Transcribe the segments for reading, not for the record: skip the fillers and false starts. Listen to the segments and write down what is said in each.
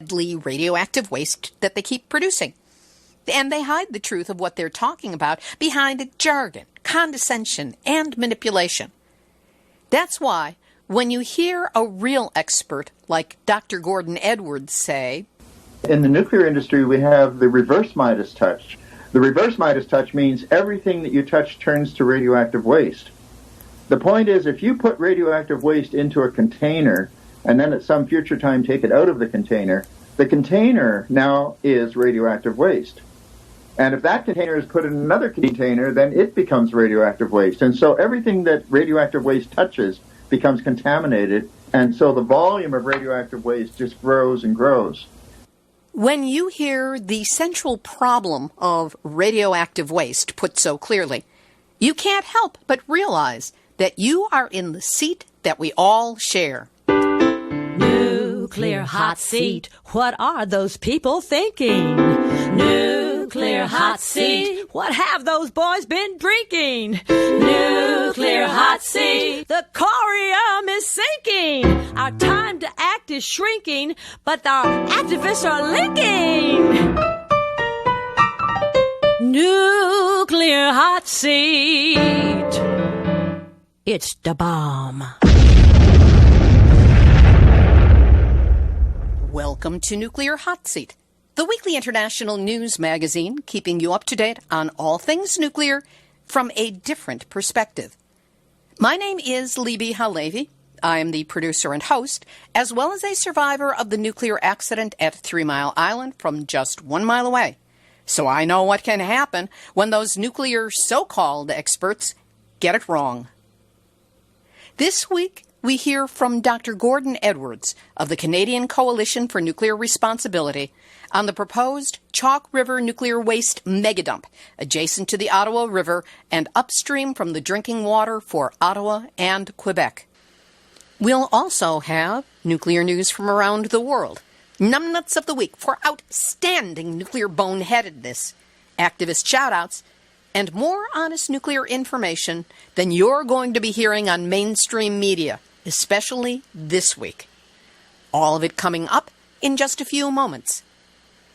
deadly radioactive waste that they keep producing. And they hide the truth of what they're talking about behind jargon, condescension, and manipulation. That's why when you hear a real expert like Dr. Gordon Edwards say, in the nuclear industry, we have the reverse Midas touch. The reverse Midas touch means everything that you touch turns to radioactive waste. The point is, if you put radioactive waste into a container and then at some future time take it out of the container now is radioactive waste. And if that container is put in another container, then it becomes radioactive waste. And so everything that radioactive waste touches becomes contaminated, and so the volume of radioactive waste just grows and grows. When you hear the central problem of radioactive waste put so clearly, you can't help but realize that you are in the seat that we all share. Nuclear hot seat, what are those people thinking? Nuclear hot seat, what have those boys been drinking? Nuclear hot seat, the corium is sinking. Our time to act is shrinking, but our activists are linking. Nuclear hot seat, it's the bomb. Welcome to Nuclear Hot Seat, the weekly international news magazine keeping you up to date on all things nuclear from a different perspective. My name is Libby Halevi. I am the producer and host, as well as a survivor of the nuclear accident at 3 Mile Island from just 1 mile away. So I know what can happen when those nuclear so-called experts get it wrong. This week, we hear from Dr. Gordon Edwards of the Canadian Coalition for Nuclear Responsibility on the proposed Chalk River nuclear waste megadump adjacent to the Ottawa River and upstream from the drinking water for Ottawa and Quebec. We'll also have nuclear news from around the world, numbnuts of the week for outstanding nuclear boneheadedness, activist shout-outs, and more honest nuclear information than you're going to be hearing on mainstream media, especially this week. All of it coming up in just a few moments.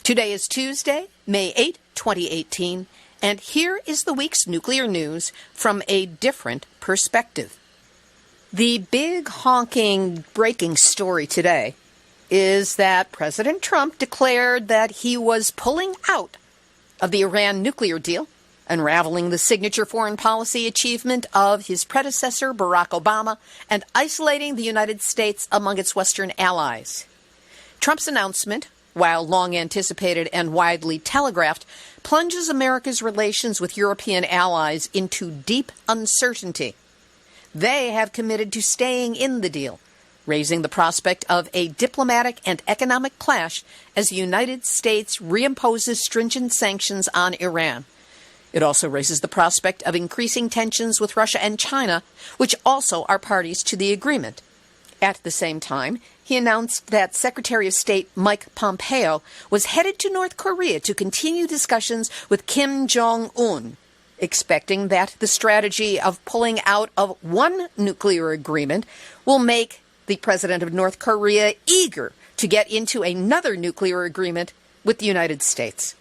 Today is Tuesday, May 8, 2018, and here is the week's nuclear news from a different perspective. The big honking breaking story today is that President Trump declared that he was pulling out of the Iran nuclear deal, unraveling the signature foreign policy achievement of his predecessor, Barack Obama, and isolating the United States among its Western allies. Trump's announcement, while long anticipated and widely telegraphed, plunges America's relations with European allies into deep uncertainty. They have committed to staying in the deal, raising the prospect of a diplomatic and economic clash as the United States reimposes stringent sanctions on Iran. It also raises the prospect of increasing tensions with Russia and China, which also are parties to the agreement. At the same time, he announced that Secretary of State Mike Pompeo was headed to North Korea to continue discussions with Kim Jong-un, expecting that the strategy of pulling out of one nuclear agreement will make the president of North Korea eager to get into another nuclear agreement with the United States.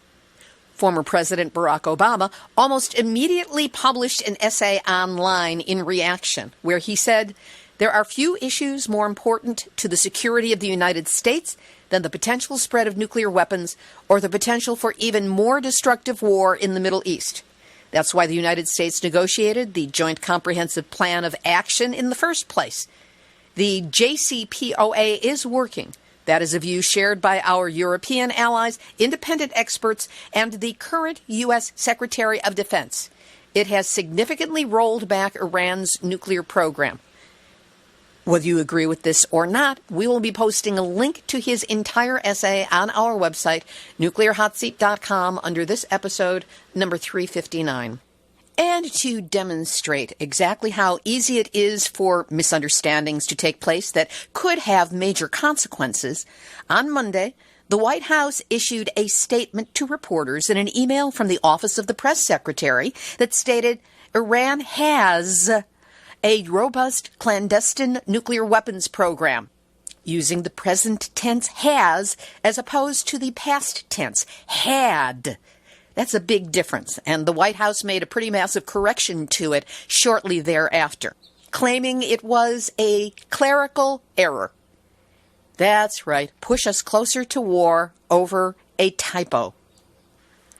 Former President Barack Obama almost immediately published an essay online in reaction, where he said, "There are few issues more important to the security of the United States than the potential spread of nuclear weapons or the potential for even more destructive war in the Middle East. That's why the United States negotiated the Joint Comprehensive Plan of Action in the first place. The JCPOA is working. That is a view shared by our European allies, independent experts, and the current U.S. Secretary of Defense. It has significantly rolled back Iran's nuclear program." Whether you agree with this or not, we will be posting a link to his entire essay on our website, nuclearhotseat.com, under this episode, number 359. And to demonstrate exactly how easy it is for misunderstandings to take place that could have major consequences, on Monday, the White House issued a statement to reporters in an email from the Office of the Press Secretary that stated Iran has a robust clandestine nuclear weapons program. using the present tense has as opposed to the past tense had. That's a big difference, and the White House made a pretty massive correction to it shortly thereafter, claiming it was a clerical error. That's right, push us closer to war over a typo.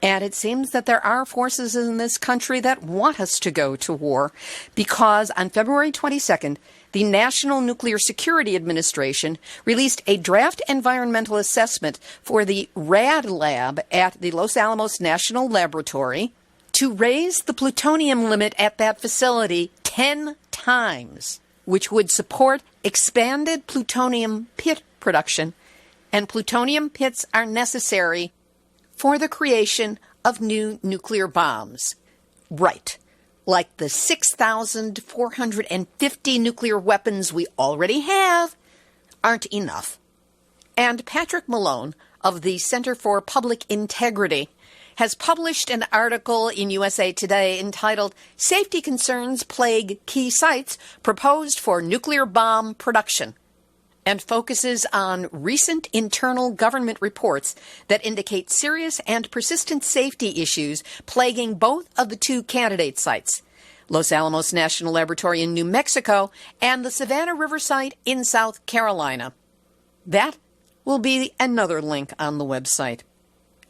And it seems that there are forces in this country that want us to go to war, because on February 22nd, the National Nuclear Security Administration released a draft environmental assessment for the RAD lab at the Los Alamos National Laboratory to raise the plutonium limit at that facility 10 times, which would support expanded plutonium pit production. And plutonium pits are necessary for the creation of new nuclear bombs. Right. Like the 6,450 nuclear weapons we already have aren't enough. And Patrick Malone of the Center for Public Integrity has published an article in USA Today entitled "Safety Concerns Plague Key Sites Proposed for Nuclear Bomb Production," and focuses on recent internal government reports that indicate serious and persistent safety issues plaguing both of the two candidate sites, Los Alamos National Laboratory in New Mexico and the Savannah River site in South Carolina. That will be another link on the website.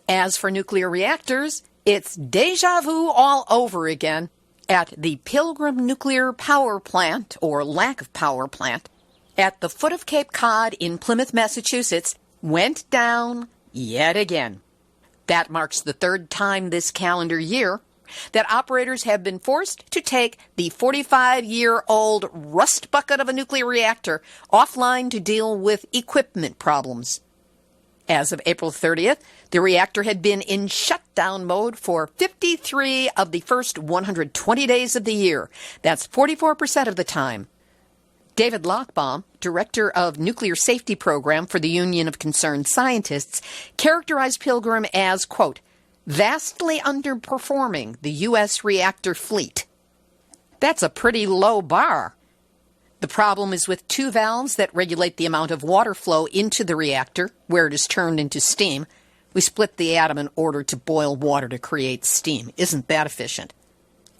As for nuclear reactors, it's deja vu all over again at the Pilgrim Nuclear Power Plant, or lack of power plant, at the foot of Cape Cod in Plymouth, Massachusetts, went down yet again. That marks the third time this calendar year that operators have been forced to take the 45-year-old rust bucket of a nuclear reactor offline to deal with equipment problems. As of April 30th, the reactor had been in shutdown mode for 53 of the first 120 days of the year. That's 44% of the time. David Lochbaum, director of Nuclear Safety Program for the Union of Concerned Scientists, characterized Pilgrim as, quote, vastly underperforming the U.S. reactor fleet. That's a pretty low bar. The problem is with two valves that regulate the amount of water flow into the reactor, where it is turned into steam. We split the atom in order to boil water to create steam. Isn't that efficient?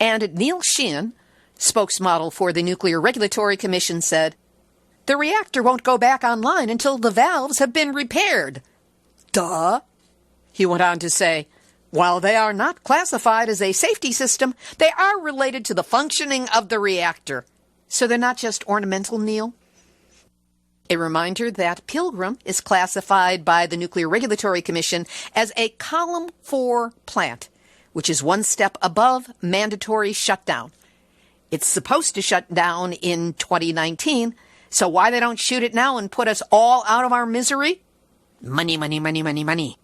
And Neil Sheehan, spokesmodel for the Nuclear Regulatory Commission, said, the reactor won't go back online until the valves have been repaired. Duh. He went on to say, while they are not classified as a safety system, they are related to the functioning of the reactor. So they're not just ornamental, Neil? A reminder that Pilgrim is classified by the Nuclear Regulatory Commission as a Column 4 plant, which is one step above mandatory shutdown. It's supposed to shut down in 2019, so why they don't shoot it now and put us all out of our misery? Money, money, money, money, money.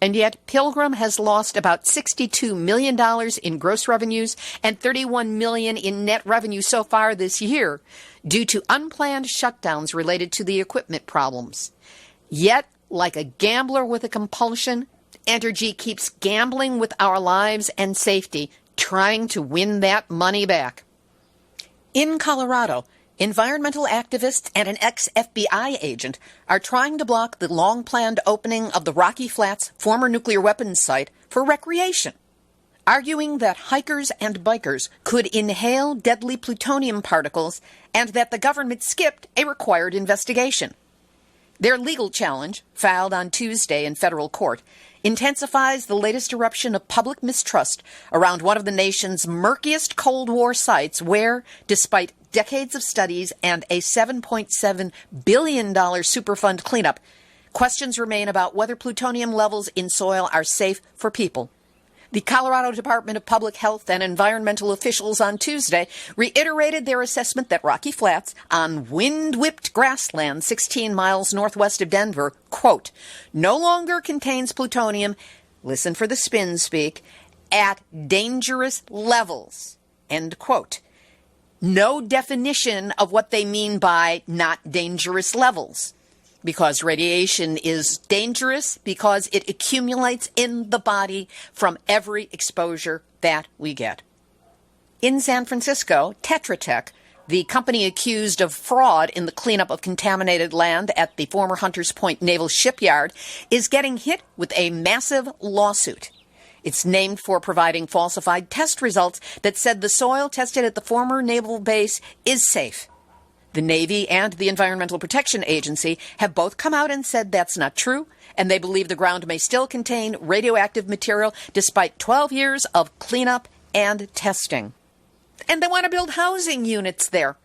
And yet, Pilgrim has lost about $62 million in gross revenues and $31 million in net revenue so far this year due to unplanned shutdowns related to the equipment problems. Yet, like a gambler with a compulsion, Entergy keeps gambling with our lives and safety, trying to win that money back. In Colorado, environmental activists and an ex-FBI agent are trying to block the long-planned opening of the Rocky Flats former nuclear weapons site for recreation, arguing that hikers and bikers could inhale deadly plutonium particles and that the government skipped a required investigation. Their legal challenge, filed on Tuesday in federal court, intensifies the latest eruption of public mistrust around one of the nation's murkiest Cold War sites where, despite decades of studies and a $7.7 billion Superfund cleanup, questions remain about whether plutonium levels in soil are safe for people. The Colorado Department of Public Health and environmental officials on Tuesday reiterated their assessment that Rocky Flats, on wind-whipped grassland 16 miles northwest of Denver, quote, no longer contains plutonium, listen for the spin speak, at dangerous levels, end quote. No definition of what they mean by not dangerous levels, because radiation is dangerous because it accumulates in the body from every exposure that we get. In San Francisco, Tetra Tech, the company accused of fraud in the cleanup of contaminated land at the former Hunters Point Naval Shipyard, is getting hit with a massive lawsuit. It's named for providing falsified test results that said the soil tested at the former naval base is safe. The Navy and the Environmental Protection Agency have both come out and said that's not true, and they believe the ground may still contain radioactive material despite 12 years of cleanup and testing. And they want to build housing units there.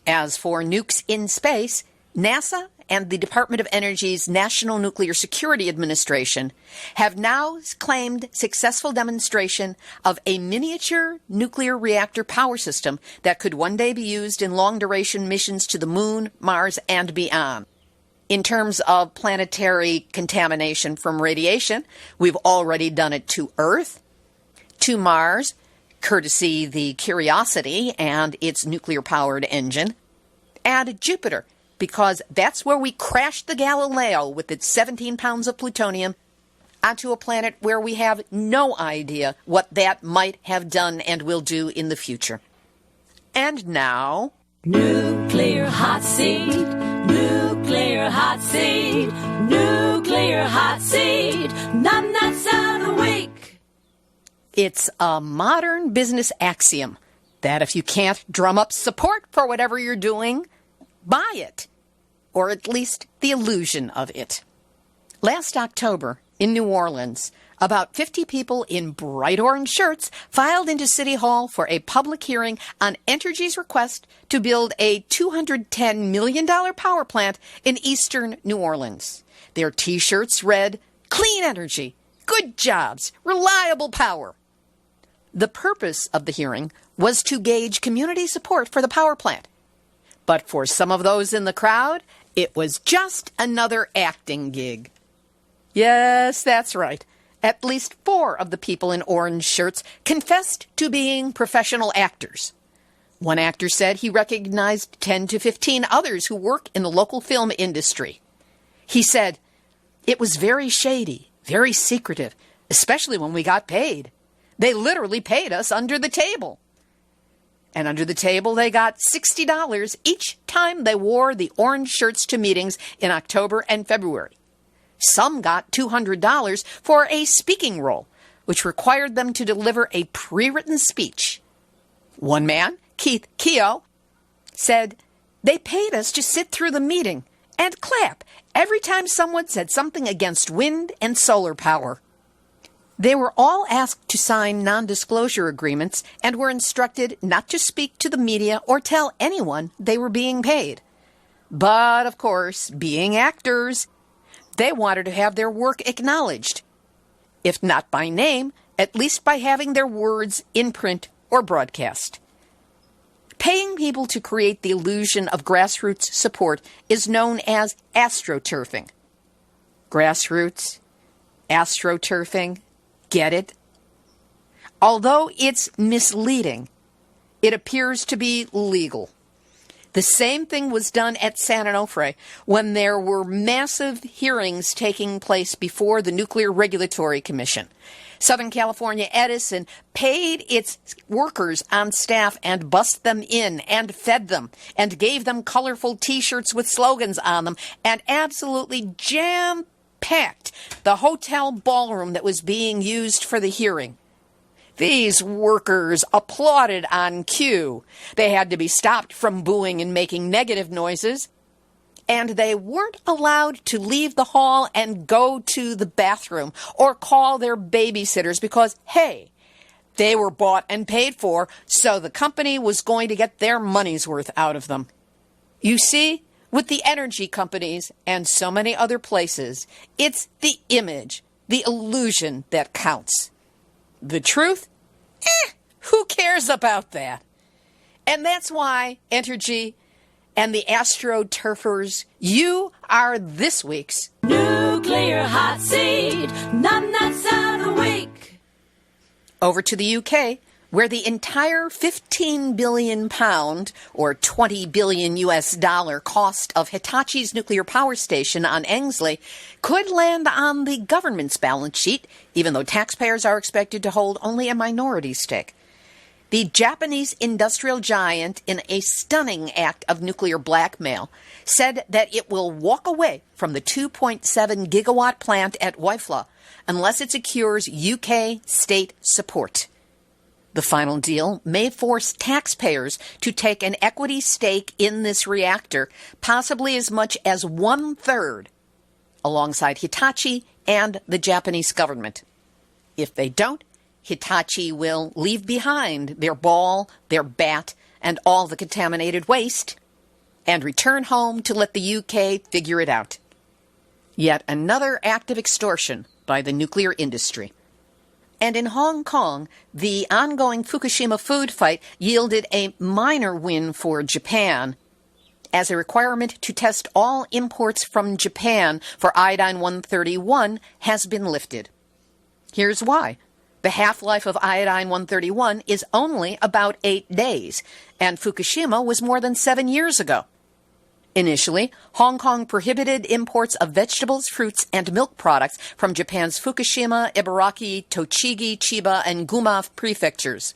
As for nukes in space, NASA and the Department of Energy's National Nuclear Security Administration have now claimed successful demonstration of a miniature nuclear reactor power system that could one day be used in long-duration missions to the Moon, Mars, and beyond. In terms of planetary contamination from radiation, we've already done it to Earth, to Mars, courtesy the Curiosity and its nuclear-powered engine, and Jupiter, because that's where we crashed the Galileo with its 17 pounds of plutonium onto a planet where we have no idea what that might have done and will do in the future. And now... Nuclear hot seat, nuclear hot seat, nuclear hot seat, numbnuts of the week. It's a modern business axiom that if you can't drum up support for whatever you're doing, buy it, or at least the illusion of it. Last October, in New Orleans, about 50 people in bright orange shirts filed into City Hall for a public hearing on Entergy's request to build a $210 million power plant in eastern New Orleans. Their T-shirts read, "Clean energy, good jobs, reliable power." The purpose of the hearing was to gauge community support for the power plant. But for some of those in the crowd, it was just another acting gig. Yes, that's right. At least 4 of the people in orange shirts confessed to being professional actors. One actor said he recognized 10 to 15 others who work in the local film industry. He said, "It was very shady, very secretive, especially when we got paid. They literally paid us under the table." And under the table, they got $60 each time they wore the orange shirts to meetings in October and February. Some got $200 for a speaking role, which required them to deliver a pre-written speech. One man, Keith Keogh, said, "They paid us to sit through the meeting and clap every time someone said something against wind and solar power." They were all asked to sign non-disclosure agreements and were instructed not to speak to the media or tell anyone they were being paid. But, of course, being actors, they wanted to have their work acknowledged, if not by name, at least by having their words in print or broadcast. Paying people to create the illusion of grassroots support is known as astroturfing. Grassroots, astroturfing, get it? Although it's misleading, it appears to be legal. The same thing was done at San Onofre when there were massive hearings taking place before the Nuclear Regulatory Commission. Southern California Edison paid its workers on staff and bussed them in and fed them and gave them colorful T-shirts with slogans on them and absolutely jam-packed the hotel ballroom that was being used for the hearing. These workers applauded on cue. They had to be stopped from booing and making negative noises. And they weren't allowed to leave the hall and go to the bathroom or call their babysitters because, hey, they were bought and paid for, so the company was going to get their money's worth out of them. You see, with the energy companies and so many other places, it's the image, the illusion that counts. The truth? Who cares about that? And that's why Entergy and the AstroTurfers, you are this week's Nuclear Hot Seat, Numbnuts of the Week. Over to the UK, where the entire £15 billion or $20 billion cost of Hitachi's nuclear power station on Ainsley could land on the government's balance sheet, even though taxpayers are expected to hold only a minority stake. the Japanese industrial giant, in a stunning act of nuclear blackmail, said that it will walk away from the 2.7 gigawatt plant at Wifla unless it secures UK state support. The final deal may force taxpayers to take an equity stake in this reactor, possibly as much as 1/3, alongside Hitachi and the Japanese government. If they don't, Hitachi will leave behind their ball, their bat, and all the contaminated waste, and return home to let the UK figure it out. Yet another act of extortion by the nuclear industry. And in Hong Kong, the ongoing Fukushima food fight yielded a minor win for Japan, as a requirement to test all imports from Japan for iodine-131 has been lifted. Here's why. The half-life of iodine-131 is only about 8 days, and Fukushima was more than 7 years ago. Initially, Hong Kong prohibited imports of vegetables, fruits, and milk products from Japan's Fukushima, Ibaraki, Tochigi, Chiba, and Gunma prefectures.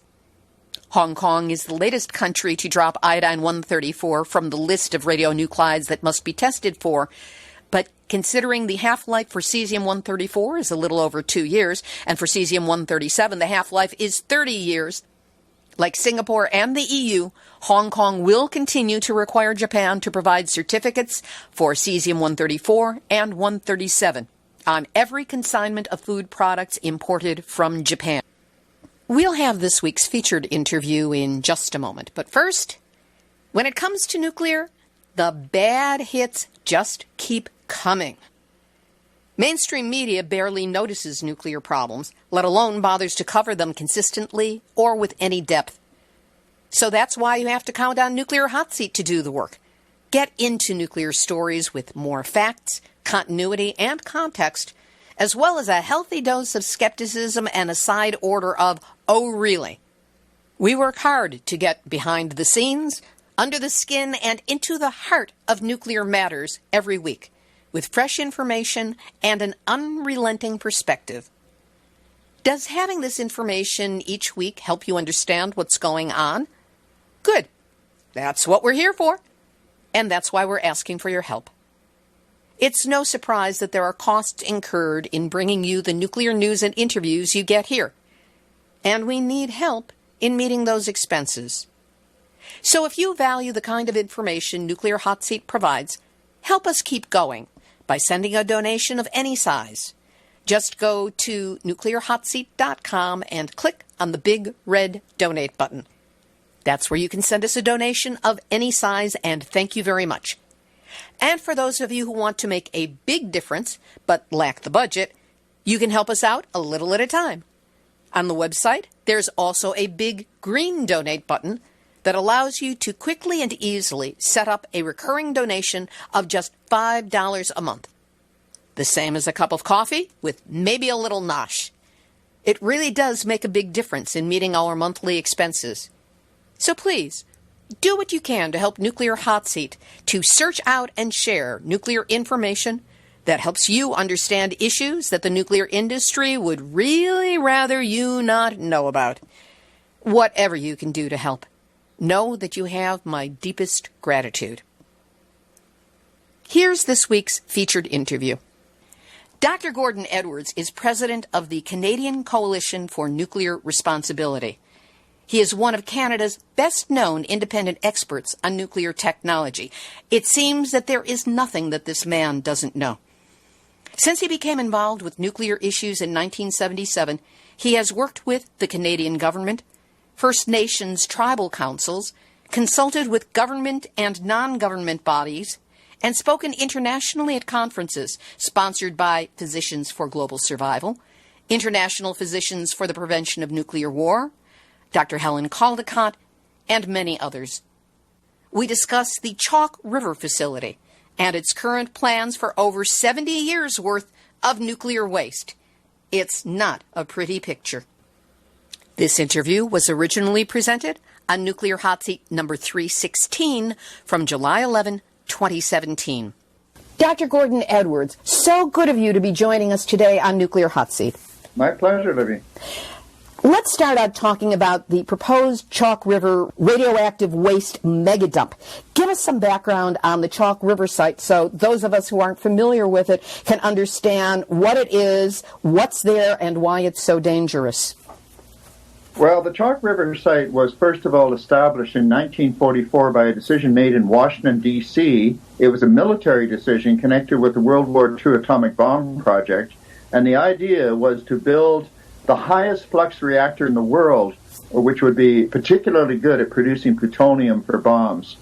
Hong Kong is the latest country to drop iodine-134 from the list of radionuclides that must be tested for, but considering the half-life for cesium-134 is a little over 2 years, and for cesium-137 the half-life is 30 years, like Singapore and the EU, Hong Kong will continue to require Japan to provide certificates for cesium-134 and 137 on every consignment of food products imported from Japan. We'll have this week's featured interview in just a moment, but first, when it comes to nuclear, the bad hits just keep coming. Mainstream media barely notices nuclear problems, let alone bothers to cover them consistently or with any depth. So that's why you have to count on Nuclear Hotseat to do the work. Get into nuclear stories with more facts, continuity, and context, as well as a healthy dose of skepticism and a side order of, oh really? We work hard to get behind the scenes, under the skin, and into the heart of nuclear matters every week, with fresh information and an unrelenting perspective. Does having this information each week help you understand what's going on? Good. That's what we're here for. And that's why we're asking for your help. It's no surprise that there are costs incurred in bringing you the nuclear news and interviews you get here. And we need help in meeting those expenses. So if you value the kind of information Nuclear Hotseat provides, help us keep going by sending a donation of any size. Just go to nuclearhotseat.com and click on the big red donate button. That's where you can send us a donation of any size, and thank you very much. And for those of you who want to make a big difference but lack the budget, you can help us out a little at a time. On the website, there's also a big green donate button that allows you to quickly and easily set up a recurring donation of just $5 a month. The same as a cup of coffee with maybe a little nosh. It really does make a big difference in meeting our monthly expenses. So please, do what you can to help Nuclear Hotseat to search out and share nuclear information that helps you understand issues that the nuclear industry would really rather you not know about. Whatever you can do to help, know that you have my deepest gratitude. Here's this week's featured interview. Dr. Gordon Edwards is president of the Canadian Coalition for Nuclear Responsibility. He is one of Canada's best-known independent experts on nuclear technology. It seems that there is nothing that this man doesn't know. Since he became involved with nuclear issues in 1977, he has worked with the Canadian government, First Nations tribal councils, consulted with government and non-government bodies, and spoken internationally at conferences sponsored by Physicians for Global Survival, International Physicians for the Prevention of Nuclear War, Dr. Helen Caldicott, and many others. We discuss the Chalk River facility and its current plans for over 70 years' worth of nuclear waste. It's not a pretty picture. This interview was originally presented on Nuclear Hotseat number 316 from July 11, 2017. Dr. Gordon Edwards, so good of you to be joining us today on Nuclear Hotseat. My pleasure, Libby. Let's start out talking about the proposed Chalk River radioactive waste megadump. Give us some background on the Chalk River site so those of us who aren't familiar with it can understand what it is, what's there, and why it's so dangerous. Well, the Chalk River site was first of all established in 1944 by a decision made in Washington, D.C. It was a military decision connected with the World War II atomic bomb project, and the idea was to build the highest flux reactor in the world, which would be particularly good at producing plutonium for bombs.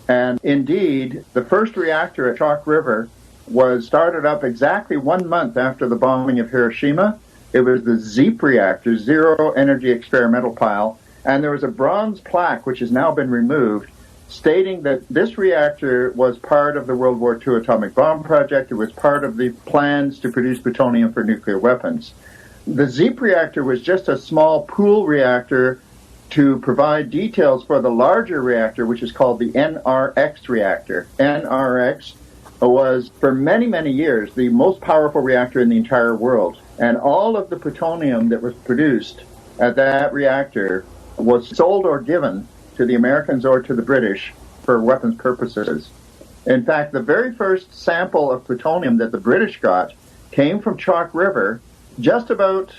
And indeed, the first reactor at Chalk River was started up exactly 1 month after the bombing of Hiroshima. It was the ZEEP reactor, Zero Energy Experimental Pile, and there was a bronze plaque, which has now been removed, stating that this reactor was part of the World War II atomic bomb project. It was part of the plans to produce plutonium for nuclear weapons. The ZEEP reactor was just a small pool reactor to provide details for the larger reactor, which is called the NRX reactor. NRX was, for many, many years, the most powerful reactor in the entire world. And all of the plutonium that was produced at that reactor was sold or given to the Americans or to the British for weapons purposes. In fact, the very first sample of plutonium that the British got came from Chalk River just about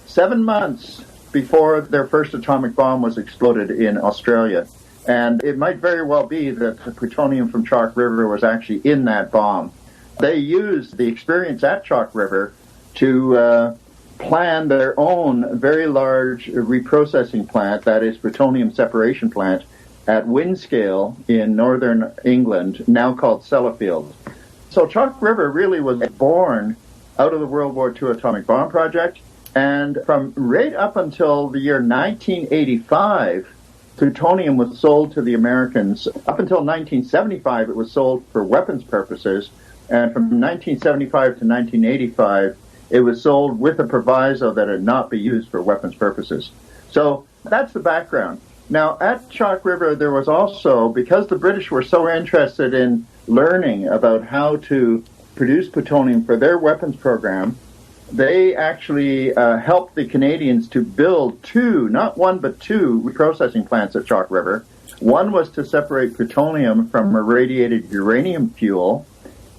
7 months before their first atomic bomb was exploded in Australia. And it might very well be that the plutonium from Chalk River was actually in that bomb. They used the experience at Chalk River to plan their own very large reprocessing plant, that is plutonium separation plant, at Windscale in northern England, now called Sellafield. So Chalk River really was born out of the World War II atomic bomb project, and from right up until the year 1985, plutonium was sold to the Americans. Up until 1975, it was sold for weapons purposes, and from 1975 to 1985, it was sold with a proviso that it not be used for weapons purposes. So that's the background. Now, at Chalk River, there was also, because the British were so interested in learning about how to produce plutonium for their weapons program, they actually helped the Canadians to build two, not one, but two reprocessing plants at Chalk River. One was to separate plutonium from irradiated uranium fuel,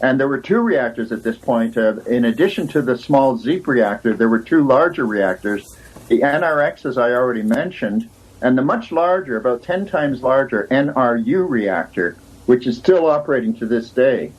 and there were two reactors at this point. In addition to the small ZEEP reactor, there were two larger reactors, the NRX, as I already mentioned, and the much larger, about 10 times larger, NRU reactor, which is still operating to this day.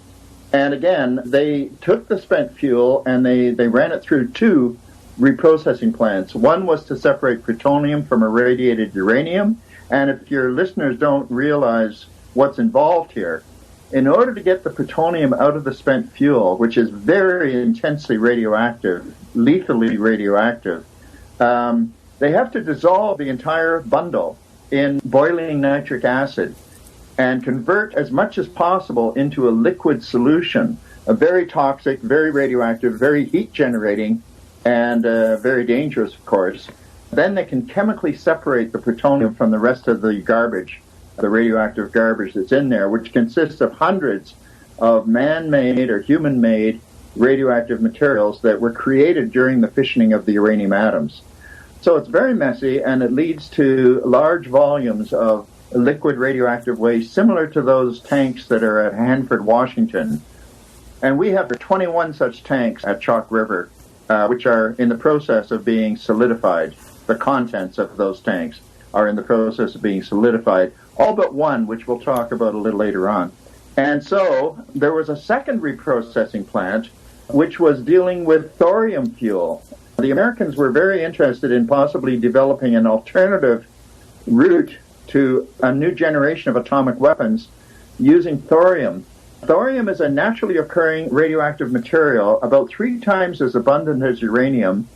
And again, they took the spent fuel and they ran it through two reprocessing plants. One was to separate plutonium from irradiated uranium, and if your listeners don't realize what's involved here, in order to get the plutonium out of the spent fuel, which is very intensely radioactive, lethally radioactive, they have to dissolve the entire bundle in boiling nitric acid and convert as much as possible into a liquid solution, a very toxic, very radioactive, very heat-generating, and very dangerous, of course. Then they can chemically separate the plutonium from the rest of the garbage, the radioactive garbage that's in there, which consists of hundreds of man-made or human-made radioactive materials that were created during the fissioning of the uranium atoms. So it's very messy, and it leads to large volumes of liquid radioactive waste, similar to those tanks that are at Hanford, Washington. And we have 21 such tanks at Chalk River, which are in the process of being solidified. The contents of those tanks are in the process of being solidified, all but one, which we'll talk about a little later on. And so there was a second reprocessing plant, which was dealing with thorium fuel. The Americans were very interested in possibly developing an alternative route to a new generation of atomic weapons using thorium. Thorium is a naturally occurring radioactive material, about 3 times as abundant as uranium.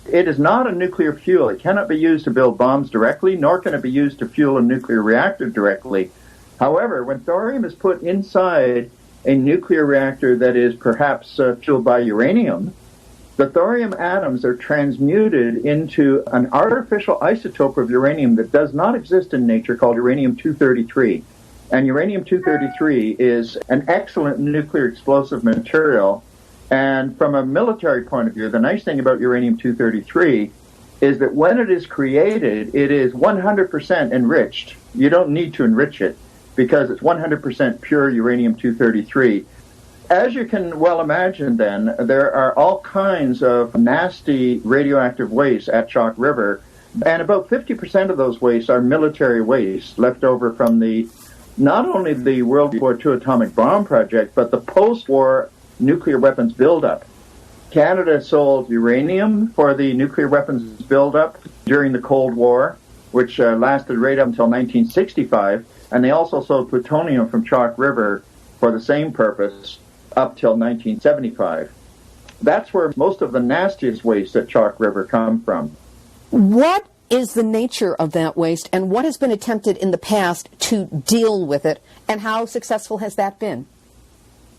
It is not a nuclear fuel. It cannot be used to build bombs directly, nor can it be used to fuel a nuclear reactor directly. However, when thorium is put inside a nuclear reactor that is perhaps fueled by uranium, the thorium atoms are transmuted into an artificial isotope of uranium that does not exist in nature, called uranium-233. And uranium-233 is an excellent nuclear explosive material. And from a military point of view, the nice thing about uranium-233 is that when it is created, it is 100% enriched. You don't need to enrich it because it's 100% pure uranium-233. As you can well imagine, then, there are all kinds of nasty radioactive waste at Chalk River, and about 50% of those wastes are military waste left over from not only the World War II atomic bomb project, but the post-war nuclear weapons buildup. Canada sold uranium for the nuclear weapons buildup during the Cold War, which lasted right up until 1965, and they also sold plutonium from Chalk River for the same purpose up till 1975. That's where most of the nastiest waste at Chalk River come from. What is the nature of that waste, and what has been attempted in the past to deal with it, and how successful has that been?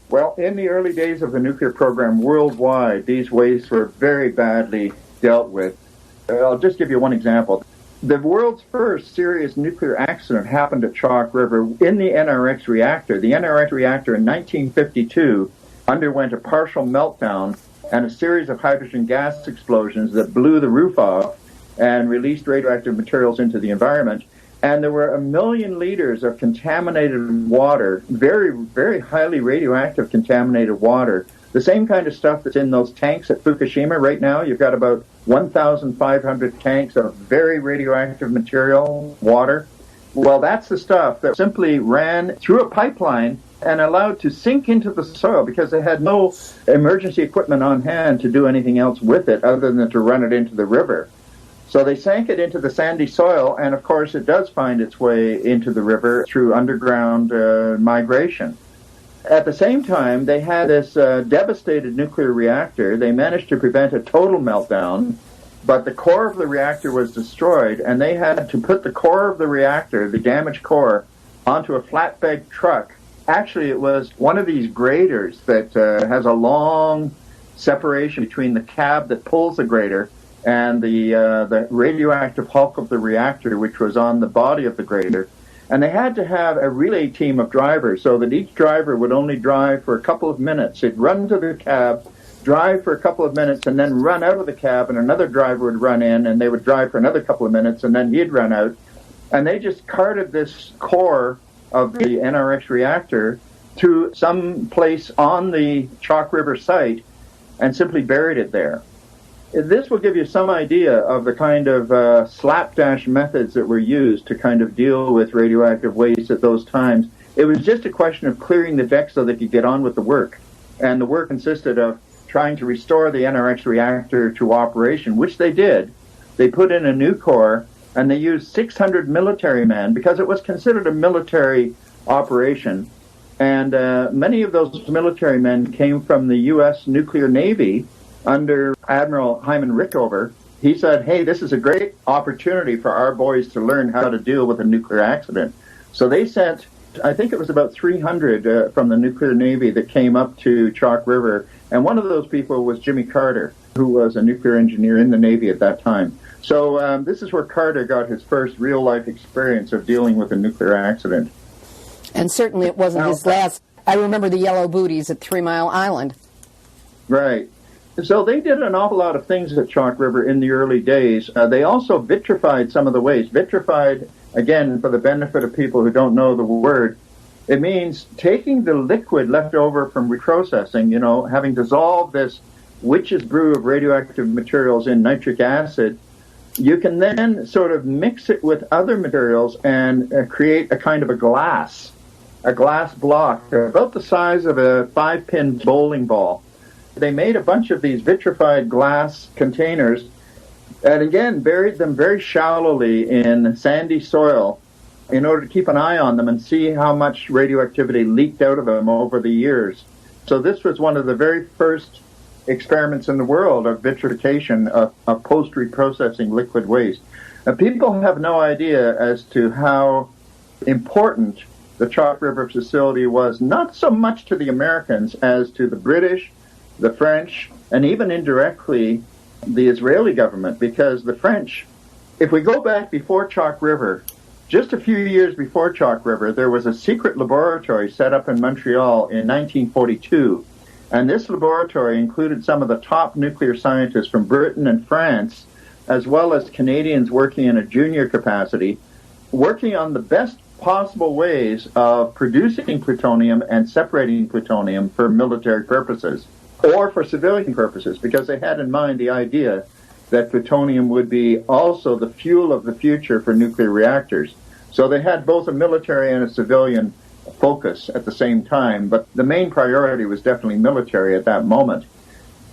Well, in the early days of the nuclear program worldwide, these wastes were very badly dealt with. I'll just give you one example. The world's first serious nuclear accident happened at Chalk River in the NRX reactor. The NRX reactor in 1952 underwent a partial meltdown and a series of hydrogen gas explosions that blew the roof off and released radioactive materials into the environment. And there were 1 million liters of contaminated water, very, very highly radioactive contaminated water, the same kind of stuff that's in those tanks at Fukushima right now. You've got about 1,500 tanks of very radioactive material, water. Well, that's the stuff that simply ran through a pipeline and allowed to sink into the soil because they had no emergency equipment on hand to do anything else with it other than to run it into the river. So they sank it into the sandy soil, and of course it does find its way into the river through underground migration. At the same time, they had this devastated nuclear reactor. They managed to prevent a total meltdown, but the core of the reactor was destroyed, and they had to put the core of the reactor, the damaged core, onto a flatbed truck. Actually, it was one of these graders that has a long separation between the cab that pulls the grader and the radioactive hulk of the reactor, which was on the body of the grader. And they had to have a relay team of drivers so that each driver would only drive for a couple of minutes. They'd run to the cab, drive for a couple of minutes, and then run out of the cab, and another driver would run in, and they would drive for another couple of minutes, and then he'd run out. And they just carted this core of the NRX reactor to some place on the Chalk River site and simply buried it there. This will give you some idea of the kind of slapdash methods that were used to kind of deal with radioactive waste at those times. It was just a question of clearing the deck so they could get on with the work. And the work consisted of trying to restore the NRX reactor to operation, which they did. They put in a new core, and they used 600 military men because it was considered a military operation. And many of those military men came from the U.S. nuclear Navy under Admiral Hyman Rickover. He said, hey, this is a great opportunity for our boys to learn how to deal with a nuclear accident. So they sent, I think it was about 300 from the nuclear Navy that came up to Chalk River. And one of those people was Jimmy Carter, who was a nuclear engineer in the Navy at that time. So this is where Carter got his first real-life experience of dealing with a nuclear accident. And certainly it wasn't his last. I remember the yellow booties at 3 Mile Island. Right. So they did an awful lot of things at Chalk River in the early days. They also vitrified some of the waste. Vitrified, again, for the benefit of people who don't know the word, it means taking the liquid left over from reprocessing, having dissolved this witch's brew of radioactive materials in nitric acid, you can then sort of mix it with other materials and create a kind of a glass block about the size of a 5-pin bowling ball. They made a bunch of these vitrified glass containers and, again, buried them very shallowly in sandy soil in order to keep an eye on them and see how much radioactivity leaked out of them over the years. So this was one of the very first experiments in the world of vitrification of post-reprocessing liquid waste. Now, people have no idea as to how important the Chalk River facility was, not so much to the Americans as to the British, the French, and even indirectly the Israeli government, because the French, if we go back before Chalk River, just a few years before Chalk River, there was a secret laboratory set up in Montreal in 1942, and this laboratory included some of the top nuclear scientists from Britain and France as well as Canadians working in a junior capacity, working on the best possible ways of producing plutonium and separating plutonium for military purposes or for civilian purposes, because they had in mind the idea that plutonium would be also the fuel of the future for nuclear reactors. So they had both a military and a civilian focus at the same time, but the main priority was definitely military at that moment.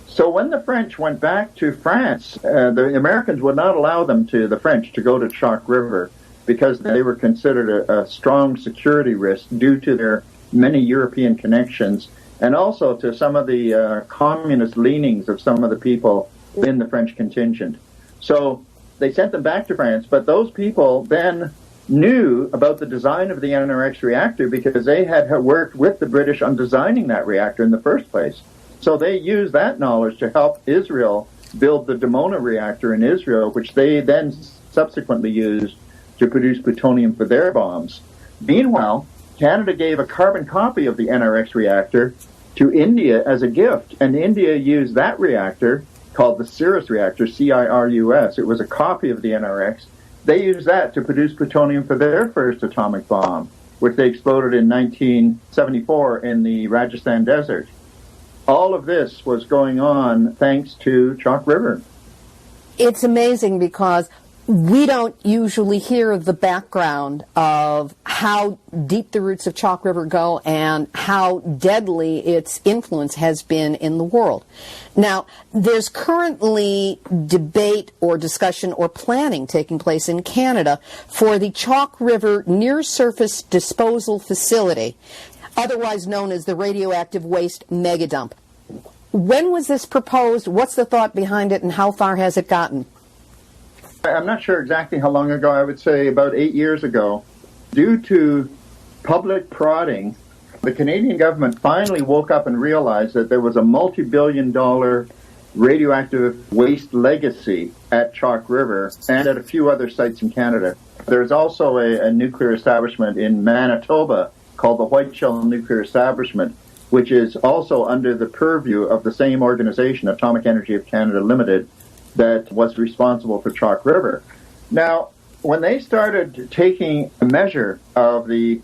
So when the French went back to France, the Americans would not allow the French to go to Chalk River because they were considered a strong security risk due to their many European connections and also to some of the communist leanings of some of the people in the French contingent. So they sent them back to France, but those people then knew about the design of the NRX reactor because they had worked with the British on designing that reactor in the first place. So they used that knowledge to help Israel build the Dimona reactor in Israel, which they then subsequently used to produce plutonium for their bombs. Meanwhile, Canada gave a carbon copy of the NRX reactor to India as a gift, and India used that reactor, called the Cirrus reactor, CIRUS. It was a copy of the NRX. They used that to produce plutonium for their first atomic bomb, which they exploded in 1974 in the Rajasthan desert. All of this was going on thanks to Chalk River. It's amazing because we don't usually hear the background of how deep the roots of Chalk River go and how deadly its influence has been in the world. Now, there's currently debate or discussion or planning taking place in Canada for the Chalk River near-surface disposal facility, otherwise known as the radioactive waste megadump. When was this proposed? What's the thought behind it, and how far has it gotten? I'm not sure exactly how long ago. I would say about 8 years ago. Due to public prodding, the Canadian government finally woke up and realized that there was a multi-billion-dollar radioactive waste legacy at Chalk River and at a few other sites in Canada. There's also a nuclear establishment in Manitoba called the Whiteshell Nuclear Establishment, which is also under the purview of the same organization, Atomic Energy of Canada Limited, that was responsible for Chalk River. Now, when they started taking a measure of the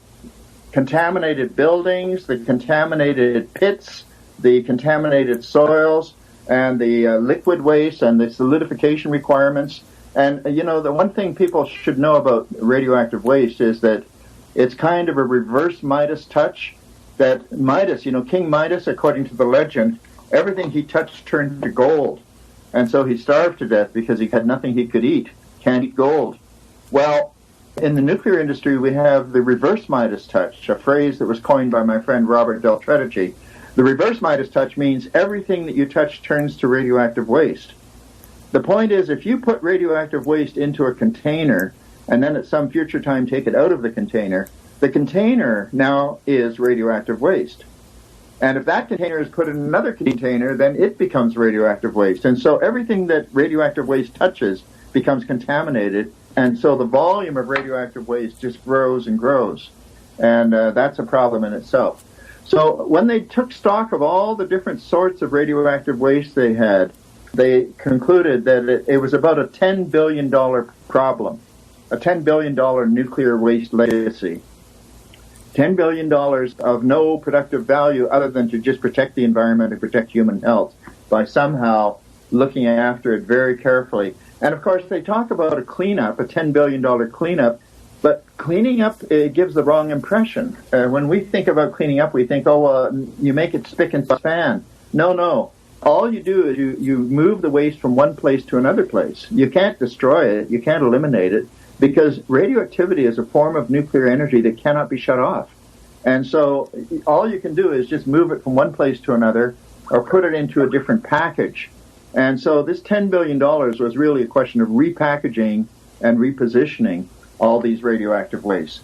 contaminated buildings, the contaminated pits, the contaminated soils, and the liquid waste and the solidification requirements, and, you know, the one thing people should know about radioactive waste is that it's kind of a reverse Midas touch, that Midas, you know, King Midas, according to the legend, everything he touched turned to gold. And so he starved to death because he had nothing he could eat. Can't eat gold. Well, in the nuclear industry, we have the reverse Midas touch, a phrase that was coined by my friend Robert Del Tredici. The reverse Midas touch means everything that you touch turns to radioactive waste. The point is, if you put radioactive waste into a container and then at some future time take it out of the container now is radioactive waste. And if that container is put in another container, then it becomes radioactive waste. And so everything that radioactive waste touches becomes contaminated, and so the volume of radioactive waste just grows and grows. And that's a problem in itself. So when they took stock of all the different sorts of radioactive waste they had, they concluded that it was about a $10 billion problem, a $10 billion nuclear waste legacy. $10 billion of no productive value other than to just protect the environment and protect human health by somehow looking after it very carefully. And of course, they talk about a cleanup, a $10 billion cleanup, but cleaning up gives the wrong impression. When we think about cleaning up, we think, you make it spick and span. No. All you do is you move the waste from one place to another place. You can't destroy it. You can't eliminate it. Because radioactivity is a form of nuclear energy that cannot be shut off. And so all you can do is just move it from one place to another or put it into a different package. And so this $10 billion was really a question of repackaging and repositioning all these radioactive wastes.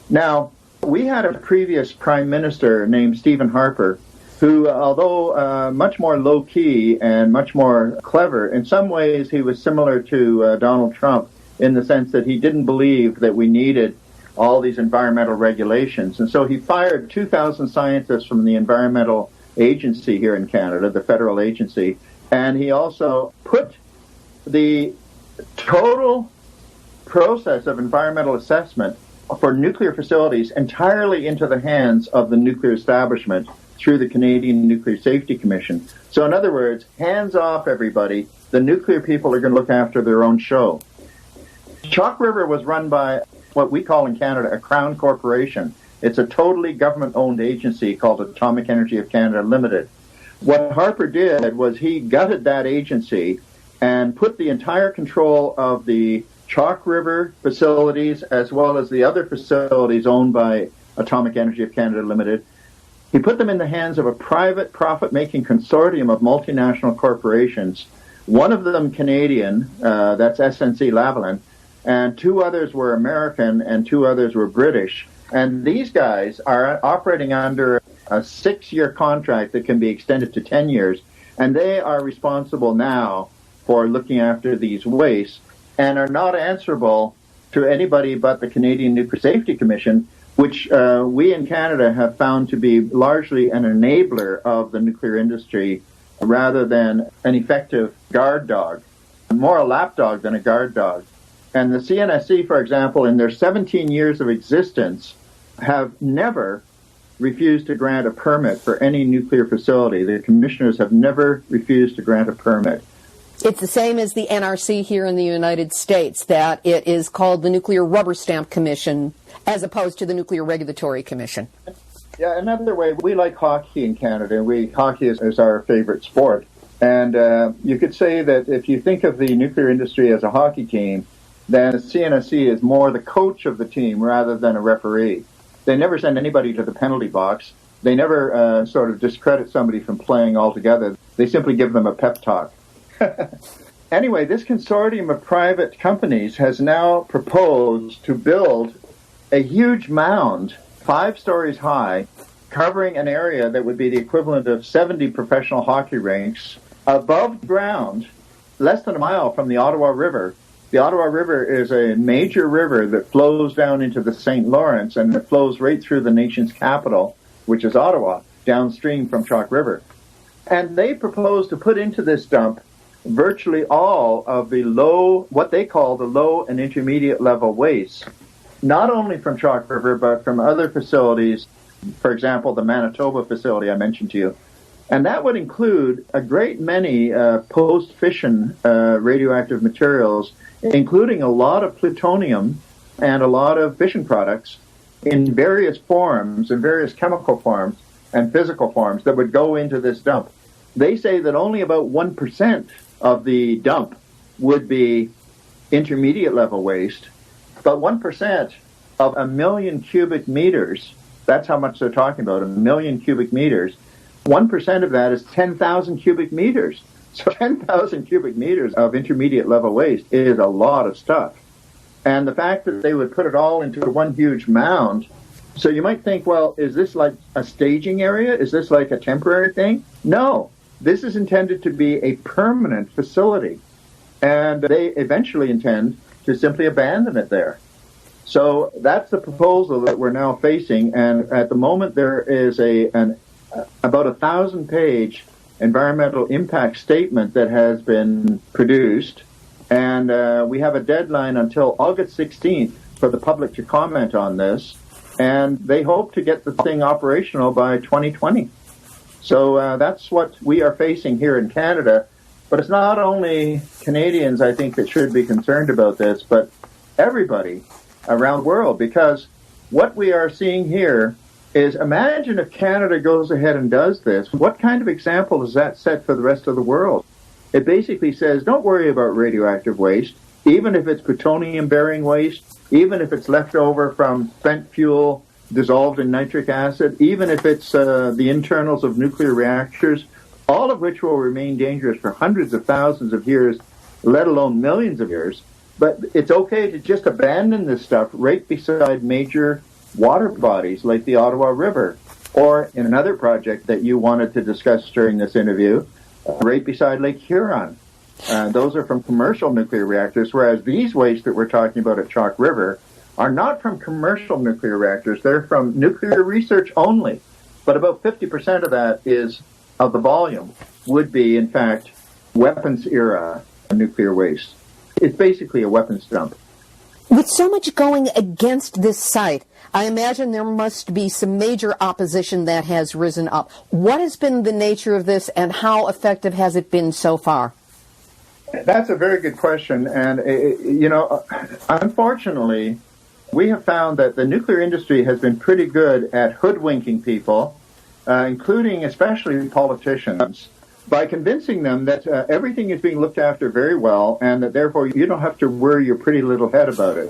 Now, we had a previous prime minister named Stephen Harper who, although much more low-key and much more clever, in some ways he was similar to Donald Trump, in the sense that he didn't believe that we needed all these environmental regulations. And so he fired 2,000 scientists from the Environmental Agency here in Canada, the federal agency, and he also put the total process of environmental assessment for nuclear facilities entirely into the hands of the nuclear establishment through the Canadian Nuclear Safety Commission. So in other words, hands off, everybody. The nuclear people are going to look after their own show. Chalk River was run by what we call in Canada a Crown Corporation. It's a totally government-owned agency called Atomic Energy of Canada Limited. What Harper did was he gutted that agency and put the entire control of the Chalk River facilities as well as the other facilities owned by Atomic Energy of Canada Limited. He put them in the hands of a private profit-making consortium of multinational corporations. One of them Canadian, that's SNC-Lavalin, and two others were American and two others were British. And these guys are operating under a 6-year contract that can be extended to 10 years, and they are responsible now for looking after these wastes and are not answerable to anybody but the Canadian Nuclear Safety Commission, which we in Canada have found to be largely an enabler of the nuclear industry rather than an effective guard dog, more a lapdog than a guard dog. And the CNSC, for example, in their 17 years of existence, have never refused to grant a permit for any nuclear facility. The commissioners have never refused to grant a permit. It's the same as the NRC here in the United States, that it is called the Nuclear Rubber Stamp Commission as opposed to the Nuclear Regulatory Commission. Yeah, another way, we like hockey in Canada. Hockey is our favorite sport. And you could say that if you think of the nuclear industry as a hockey team, then the CNSC is more the coach of the team rather than a referee. They never send anybody to the penalty box. They never sort of discredit somebody from playing altogether. They simply give them a pep talk. Anyway, this consortium of private companies has now proposed to build a huge mound, 5 stories high, covering an area that would be the equivalent of 70 professional hockey rinks above ground, less than a mile from the Ottawa River. The Ottawa River is a major river that flows down into the St. Lawrence, and it flows right through the nation's capital, which is Ottawa, downstream from Chalk River. And they propose to put into this dump virtually all of the what they call the low and intermediate level waste, not only from Chalk River, but from other facilities, for example, the Manitoba facility I mentioned to you. And that would include a great many post-fission radioactive materials, including a lot of plutonium and a lot of fission products in various forms, in various chemical forms and physical forms that would go into this dump. They say that only about 1% of the dump would be intermediate level waste, but 1% of 1 million cubic meters, that's how much they're talking about, 1 million cubic meters, 1% of that is 10,000 cubic meters. So 10,000 cubic meters of intermediate level waste is a lot of stuff. And the fact that they would put it all into one huge mound, so you might think, well, is this like a staging area? Is this like a temporary thing? No. This is intended to be a permanent facility, and they eventually intend to simply abandon it there. So that's the proposal that we're now facing, and at the moment there is about 1,000-page environmental impact statement that has been produced, and we have a deadline until August 16th for the public to comment on this, and they hope to get the thing operational by 2020. So that's what we are facing here in Canada. But it's not only Canadians, I think, that should be concerned about this, but everybody around the world, because what we are seeing here is, imagine if Canada goes ahead and does this. What kind of example does that set for the rest of the world? It basically says, don't worry about radioactive waste, even if it's plutonium-bearing waste, even if it's left over from spent fuel dissolved in nitric acid, even if it's the internals of nuclear reactors, all of which will remain dangerous for hundreds of thousands of years, let alone millions of years. But it's okay to just abandon this stuff right beside major water bodies like the Ottawa River, or in another project that you wanted to discuss during this interview, right beside Lake Huron. Those are from commercial nuclear reactors, whereas these wastes that we're talking about at Chalk River are not from commercial nuclear reactors. They're from nuclear research only. But about 50% of that of the volume would be, in fact, weapons-era nuclear waste. It's basically a weapons dump. With so much going against this site, I imagine there must be some major opposition that has risen up. What has been the nature of this, and how effective has it been so far? That's a very good question. And, unfortunately, we have found that the nuclear industry has been pretty good at hoodwinking people, including especially politicians, by convincing them that everything is being looked after very well and that therefore you don't have to worry your pretty little head about it.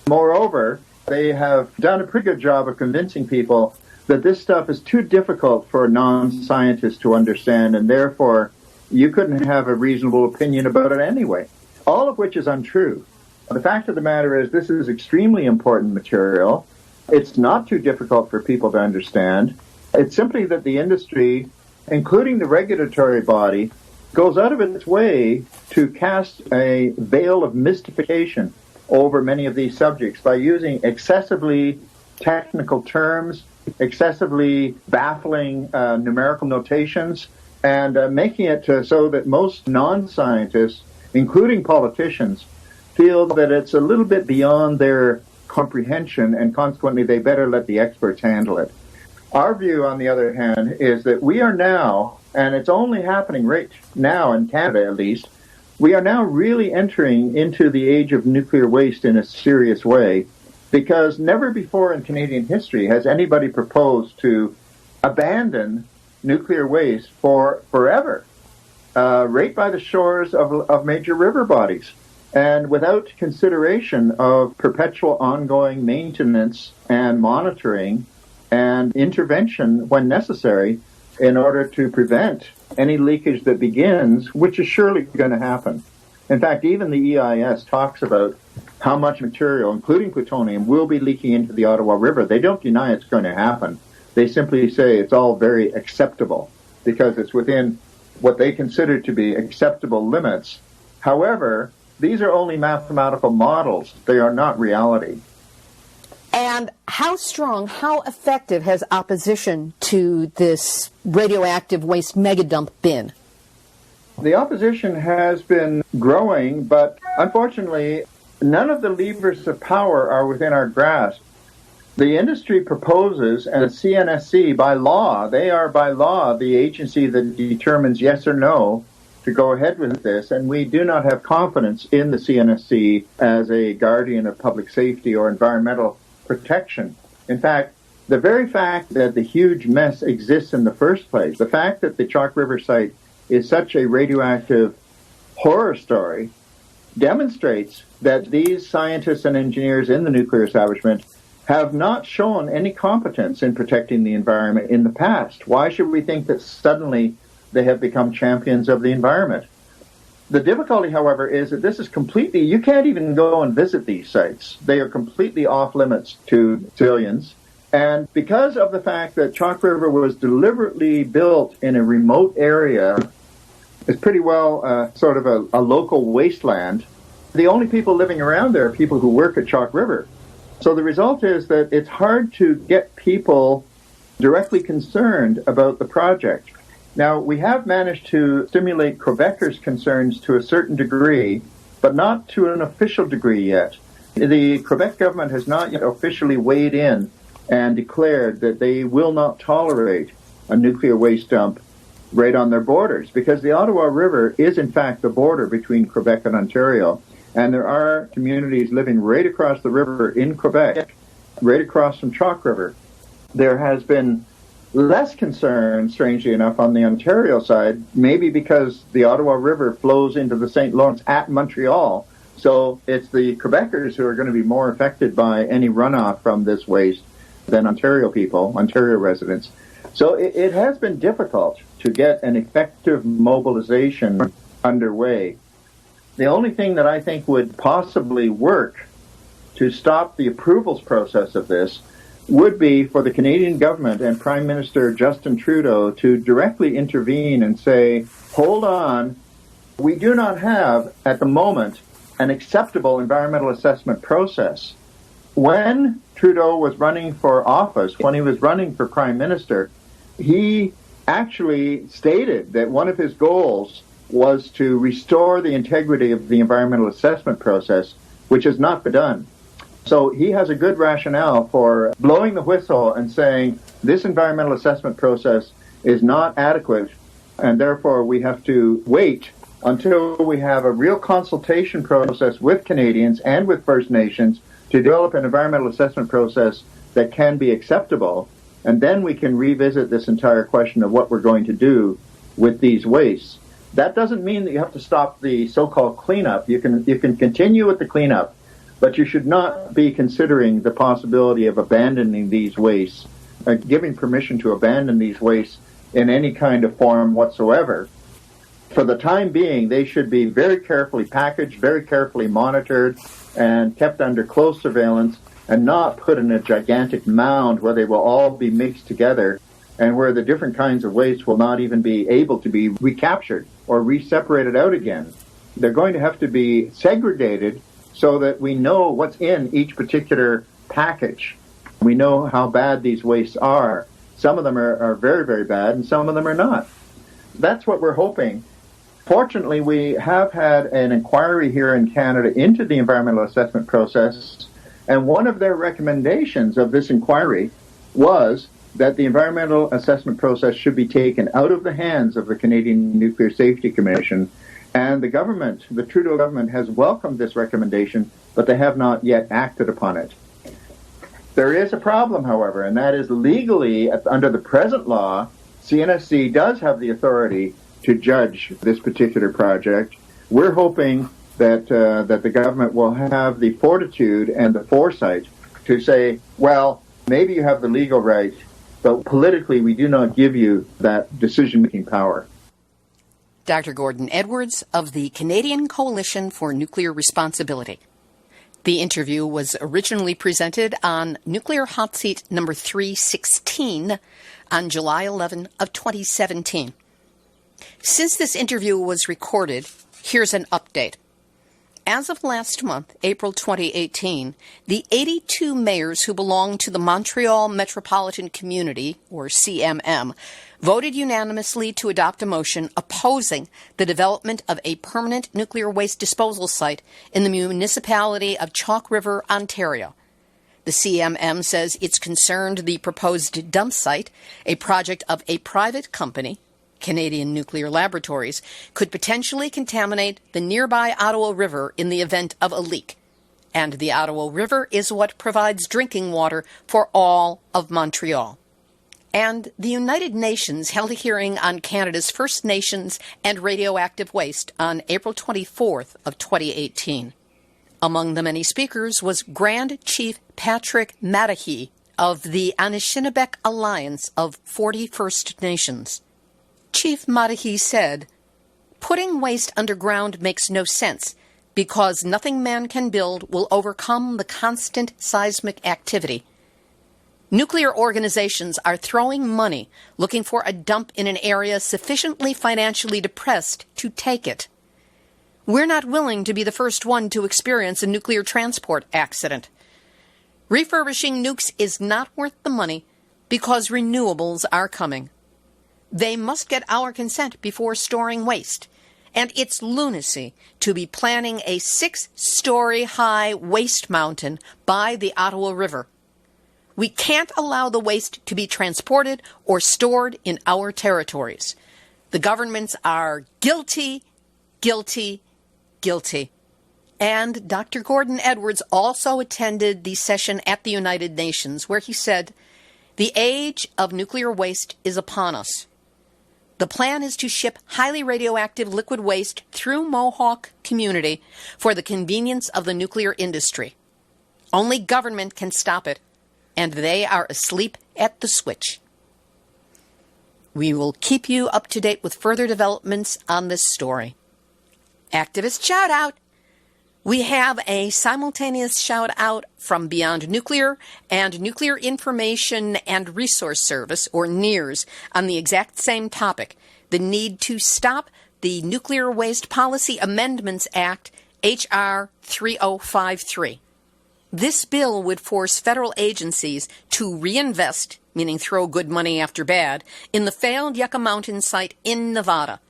Moreover, they have done a pretty good job of convincing people that this stuff is too difficult for non-scientists to understand, and therefore you couldn't have a reasonable opinion about it anyway, all of which is untrue. The fact of the matter is this is extremely important material. It's not too difficult for people to understand. It's simply that the industry, including the regulatory body, goes out of its way to cast a veil of mystification over many of these subjects by using excessively technical terms, excessively baffling numerical notations, and making it so that most non-scientists, including politicians, feel that it's a little bit beyond their comprehension, and consequently they better let the experts handle it. Our view, on the other hand, is that we are now, and it's only happening right now in Canada at least, we are now really entering into the age of nuclear waste in a serious way, because never before in Canadian history has anybody proposed to abandon nuclear waste for forever, right by the shores of major river bodies, and without consideration of perpetual ongoing maintenance and monitoring and intervention when necessary in order to prevent any leakage that begins, which is surely going to happen. In fact, even the EIS talks about how much material, including plutonium, will be leaking into the Ottawa River. They don't deny it's going to happen. They simply say it's all very acceptable because it's within what they consider to be acceptable limits. However, these are only mathematical models. They are not reality. And how strong, how effective has opposition to this radioactive waste megadump been? The opposition has been growing, but unfortunately, none of the levers of power are within our grasp. The industry proposes, and the CNSC, by law, they are by law the agency that determines yes or no to go ahead with this, and we do not have confidence in the CNSC as a guardian of public safety or environmental protection. In fact, the very fact that the huge mess exists in the first place, the fact that the Chalk River site is such a radioactive horror story, demonstrates that these scientists and engineers in the nuclear establishment have not shown any competence in protecting the environment in the past. Why should we think that suddenly they have become champions of the environment? The difficulty, however, is that this is completely, you can't even go and visit these sites. They are completely off limits to civilians. And because of the fact that Chalk River was deliberately built in a remote area, it's pretty well sort of a local wasteland, the only people living around there are people who work at Chalk River. So the result is that it's hard to get people directly concerned about the project. Now, we have managed to stimulate Quebecers' concerns to a certain degree, but not to an official degree yet. The Quebec government has not yet officially weighed in and declared that they will not tolerate a nuclear waste dump right on their borders, because the Ottawa River is, in fact, the border between Quebec and Ontario. And there are communities living right across the river in Quebec, right across from Chalk River. There has been less concern, strangely enough, on the Ontario side, maybe because the Ottawa River flows into the St. Lawrence at Montreal. So it's the Quebecers who are going to be more affected by any runoff from this waste than Ontario people, Ontario residents. So it has been difficult to get an effective mobilization underway. The only thing that I think would possibly work to stop the approvals process of this would be for the Canadian government and Prime Minister Justin Trudeau to directly intervene and say, hold on, we do not have, at the moment, an acceptable environmental assessment process. When Trudeau was running for office, when he was running for Prime Minister, he actually stated that one of his goals was to restore the integrity of the environmental assessment process, which has not been done. So he has a good rationale for blowing the whistle and saying this environmental assessment process is not adequate, and therefore we have to wait until we have a real consultation process with Canadians and with First Nations to develop an environmental assessment process that can be acceptable, and then we can revisit this entire question of what we're going to do with these wastes. That doesn't mean that you have to stop the so-called cleanup. You can continue with the cleanup, but you should not be considering the possibility of abandoning these wastes, giving permission to abandon these wastes in any kind of form whatsoever. For the time being, they should be very carefully packaged, very carefully monitored, and kept under close surveillance, and not put in a gigantic mound where they will all be mixed together and where the different kinds of waste will not even be able to be recaptured or re-separated out again. They're going to have to be segregated so that we know what's in each particular package. We know how bad these wastes are. Some of them are very, very bad, and some of them are not. That's what we're hoping. Fortunately, we have had an inquiry here in Canada into the environmental assessment process, and one of their recommendations of this inquiry was that the environmental assessment process should be taken out of the hands of the Canadian Nuclear Safety Commission. And the government, the Trudeau government, has welcomed this recommendation, but they have not yet acted upon it. There is a problem, however, and that is legally, under the present law, CNSC does have the authority to judge this particular project. We're hoping that the government will have the fortitude and the foresight to say, well, maybe you have the legal right, but politically we do not give you that decision-making power. Dr. Gordon Edwards of the Canadian Coalition for Nuclear Responsibility. The interview was originally presented on Nuclear Hotseat number 316 on July 11 of 2017. Since this interview was recorded, here's an update. As of last month, April 2018, the 82 mayors who belong to the Montreal Metropolitan Community, or CMM, voted unanimously to adopt a motion opposing the development of a permanent nuclear waste disposal site in the municipality of Chalk River, Ontario. The CMM says it's concerned the proposed dump site, a project of a private company, Canadian Nuclear Laboratories, could potentially contaminate the nearby Ottawa River in the event of a leak. And the Ottawa River is what provides drinking water for all of Montreal. And the United Nations held a hearing on Canada's First Nations and radioactive waste on April 24th of 2018. Among the many speakers was Grand Chief Patrick Madahi of the Anishinaabe Alliance of 40 First Nations. Chief Madahi said, "Putting waste underground makes no sense because nothing man can build will overcome the constant seismic activity. Nuclear organizations are throwing money looking for a dump in an area sufficiently financially depressed to take it. We're not willing to be the first one to experience a nuclear transport accident. Refurbishing nukes is not worth the money because renewables are coming. They must get our consent before storing waste, and it's lunacy to be planning a 6-story high waste mountain by the Ottawa River. We can't allow the waste to be transported or stored in our territories. The governments are guilty, guilty, guilty." And Dr. Gordon Edwards also attended the session at the United Nations where he said, "The age of nuclear waste is upon us. The plan is to ship highly radioactive liquid waste through Mohawk community for the convenience of the nuclear industry. Only government can stop it, and they are asleep at the switch." We will keep you up to date with further developments on this story. Activist shout out. We have a simultaneous shout out from Beyond Nuclear and Nuclear Information and Resource Service, or NIRS, on the exact same topic, the need to stop the Nuclear Waste Policy Amendments Act, H.R. 3053. This bill would force federal agencies to reinvest, meaning throw good money after bad, in the failed Yucca Mountain site in Nevada.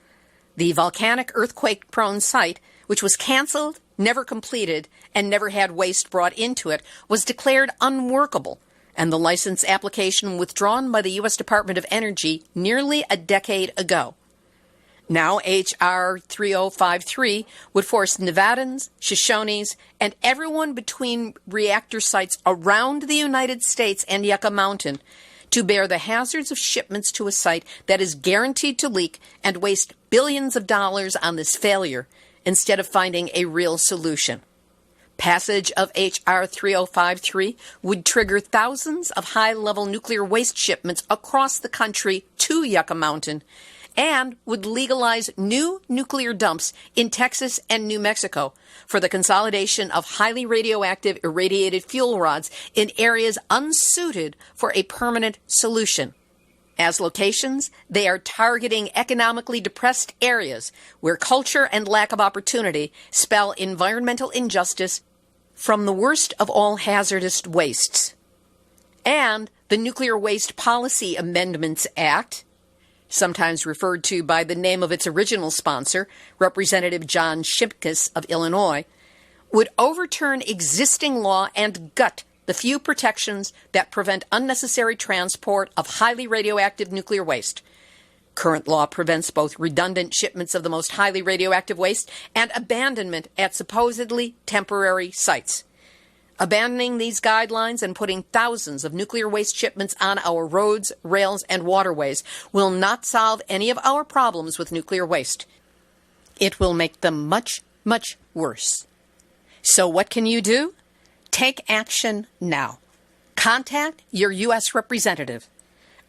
The volcanic earthquake-prone site, which was canceled, never completed, and never had waste brought into it, was declared unworkable, and the license application withdrawn by the U.S. Department of Energy nearly a decade ago. Now, H.R. 3053 would force Nevadans, Shoshones, and everyone between reactor sites around the United States and Yucca Mountain to bear the hazards of shipments to a site that is guaranteed to leak and waste billions of dollars on this failure instead of finding a real solution. Passage of H.R. 3053 would trigger thousands of high-level nuclear waste shipments across the country to Yucca Mountain and would legalize new nuclear dumps in Texas and New Mexico for the consolidation of highly radioactive irradiated fuel rods in areas unsuited for a permanent solution. As locations, they are targeting economically depressed areas where culture and lack of opportunity spell environmental injustice from the worst of all hazardous wastes. And the Nuclear Waste Policy Amendments Act, sometimes referred to by the name of its original sponsor, Representative John Shimkus of Illinois, would overturn existing law and gut the few protections that prevent unnecessary transport of highly radioactive nuclear waste. Current law prevents both redundant shipments of the most highly radioactive waste and abandonment at supposedly temporary sites. Abandoning these guidelines and putting thousands of nuclear waste shipments on our roads, rails, and waterways will not solve any of our problems with nuclear waste. It will make them much, much worse. So what can you do? Take action now. Contact your U.S. representative.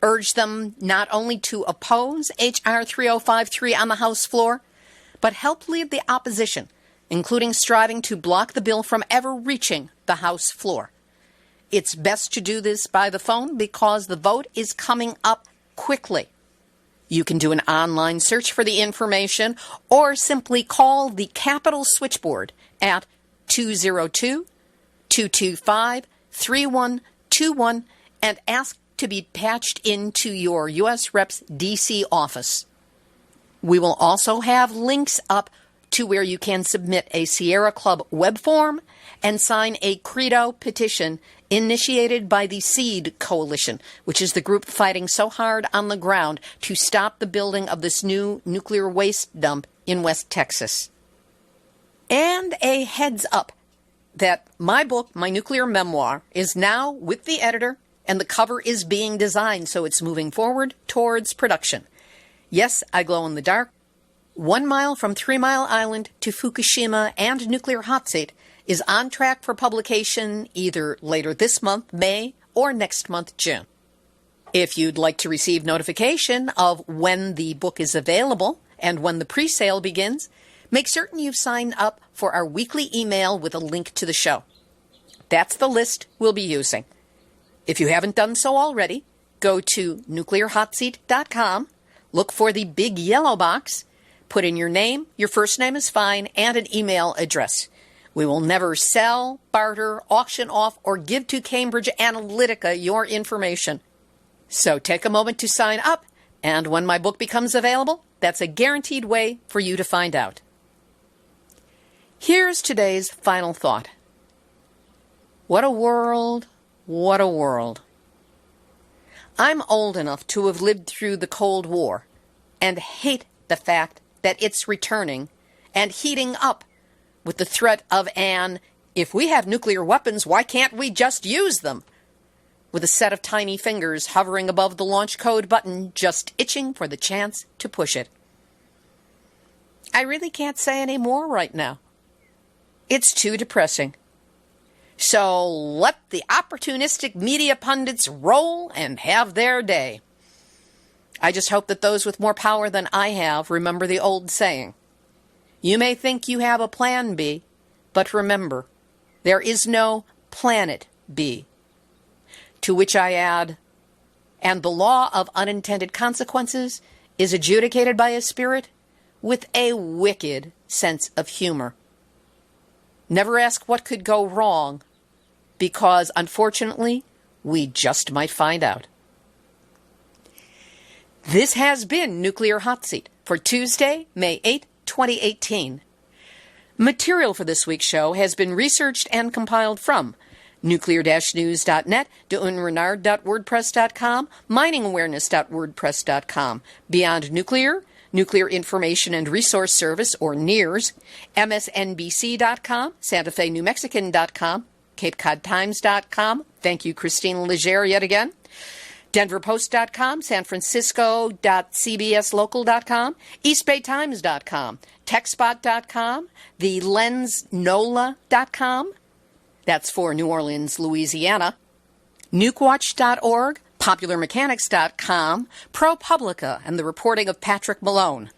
Urge them not only to oppose H.R. 3053 on the House floor, but help lead the opposition, including striving to block the bill from ever reaching the House floor. It's best to do this by the phone because the vote is coming up quickly. You can do an online search for the information or simply call the Capitol switchboard at 202-225-3121 and ask to be patched into your U.S. Rep's D.C. office. We will also have links up to where you can submit a Sierra Club web form and sign a Credo petition initiated by the SEED Coalition, which is the group fighting so hard on the ground to stop the building of this new nuclear waste dump in West Texas. And a heads up that my book, my nuclear memoir, is now with the editor, and the cover is being designed, so it's moving forward towards production. Yes, I glow in the dark. 1 mile from 3 Mile Island to Fukushima and nuclear Hotseat is on track for publication either later this month, May, or next month, June. If you'd like to receive notification of when the book is available and when the pre-sale begins, make certain you've signed up for our weekly email with a link to the show. That's the list we'll be using. If you haven't done so already, go to nuclearhotseat.com, look for the big yellow box, put in your name, your first name is fine, and an email address. We will never sell, barter, auction off, or give to Cambridge Analytica your information. So take a moment to sign up, and when my book becomes available, that's a guaranteed way for you to find out. Here's today's final thought. What a world, what a world. I'm old enough to have lived through the Cold War and hate the fact that it's returning and heating up with the threat of an, if we have nuclear weapons, why can't we just use them? With a set of tiny fingers hovering above the launch code button, just itching for the chance to push it. I really can't say any more right now. It's too depressing. So let the opportunistic media pundits roll and have their day. I just hope that those with more power than I have remember the old saying. You may think you have a plan B, but remember, there is no planet B. To which I add, and the law of unintended consequences is adjudicated by a spirit with a wicked sense of humor. Never ask what could go wrong, because unfortunately, we just might find out. This has been Nuclear Hotseat, for Tuesday, May 8, 2018. Material for this week's show has been researched and compiled from nuclear-news.net, deunrenard.wordpress.com, miningawareness.wordpress.com, Beyond Nuclear, Nuclear Information and Resource Service, or NIRS, MSNBC.com, Santa Fe New Mexican.com, CapeCodTimes.com, thank you, Christine Legere, yet again, DenverPost.com, SanFrancisco.cbslocal.com, EastBayTimes.com, TechSpot.com, TheLensNola.com, that's for New Orleans, Louisiana, NukeWatch.org, PopularMechanics.com, ProPublica and the reporting of Patrick Malone,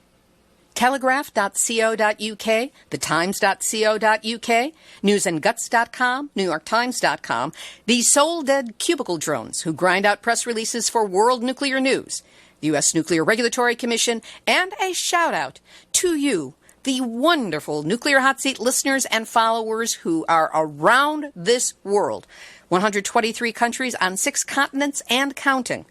Telegraph.co.uk, TheTimes.co.uk, NewsAndGuts.com, NewYorkTimes.com, the Soul Dead Cubicle Drones who grind out press releases for World Nuclear News, the U.S. Nuclear Regulatory Commission, and a shout-out to you, the wonderful Nuclear Hot Seat listeners and followers who are around this world, 123 countries on 6 continents and counting.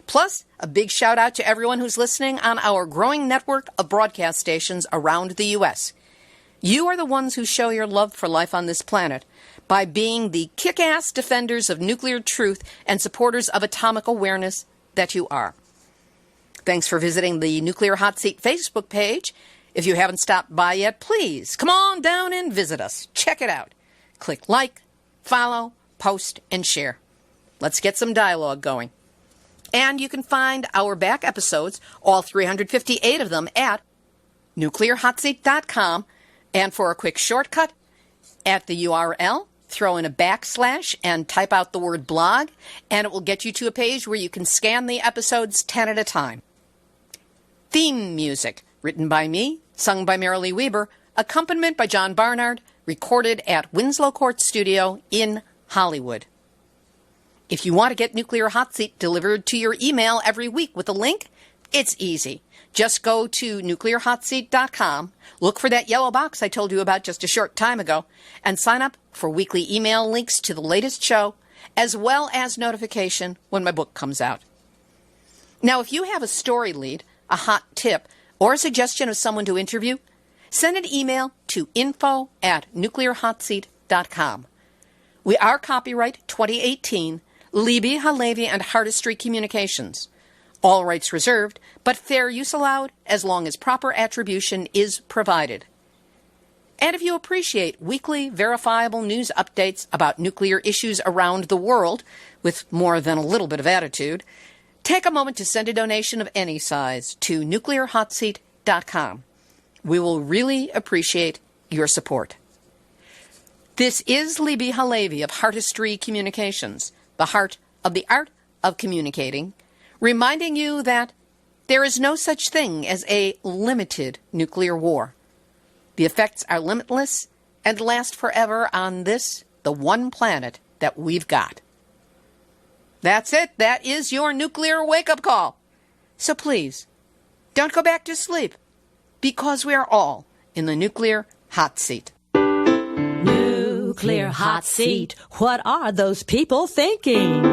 Plus, a big shout-out to everyone who's listening on our growing network of broadcast stations around the U.S. You are the ones who show your love for life on this planet by being the kick-ass defenders of nuclear truth and supporters of atomic awareness that you are. Thanks for visiting the Nuclear Hot Seat Facebook page. If you haven't stopped by yet, please come on down and visit us. Check it out. Click like, follow, post, and share. Let's get some dialogue going. And you can find our back episodes, all 358 of them, at nuclearhotseat.com. And for a quick shortcut, at the URL, throw in a / and type out the word blog, and it will get you to a page where you can scan the episodes 10 at a time. Theme music, written by me, sung by Marilee Weber, accompaniment by John Barnard, recorded at Winslow Court Studio in Hollywood. If you want to get Nuclear Hot Seat delivered to your email every week with a link, it's easy. Just go to nuclearhotseat.com, look for that yellow box I told you about just a short time ago, and sign up for weekly email links to the latest show, as well as notification when my book comes out. Now, if you have a story lead, a hot tip, or a suggestion of someone to interview, send an email to info@nuclearhotseat.com. We are copyright 2018, Libby, Halevi, and Hardestry Communications. All rights reserved, but fair use allowed as long as proper attribution is provided. And if you appreciate weekly verifiable news updates about nuclear issues around the world, with more than a little bit of attitude, take a moment to send a donation of any size to nuclearhotseat.com. We will really appreciate your support. This is Libby Halevi of Hardestry Communications, the heart of the art of communicating, reminding you that there is no such thing as a limited nuclear war. The effects are limitless and last forever on this, the one planet that we've got. That's it. That is your nuclear wake-up call. So please, don't go back to sleep, because we are all in the nuclear hot seat. Nuclear hot seat. What are those people thinking?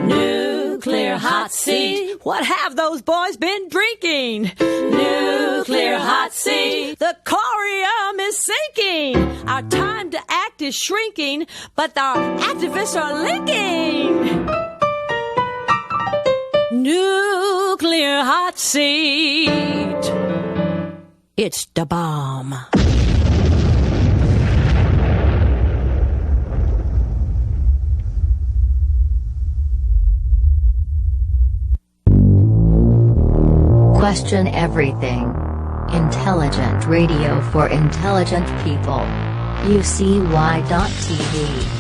Nuclear hot seat. What have those boys been drinking? Nuclear hot seat. The corium is sinking. Our time to act is shrinking, but our activists are linking. Nuclear hot seat. It's the bomb. Question everything. Intelligent radio for intelligent people. UCY.tv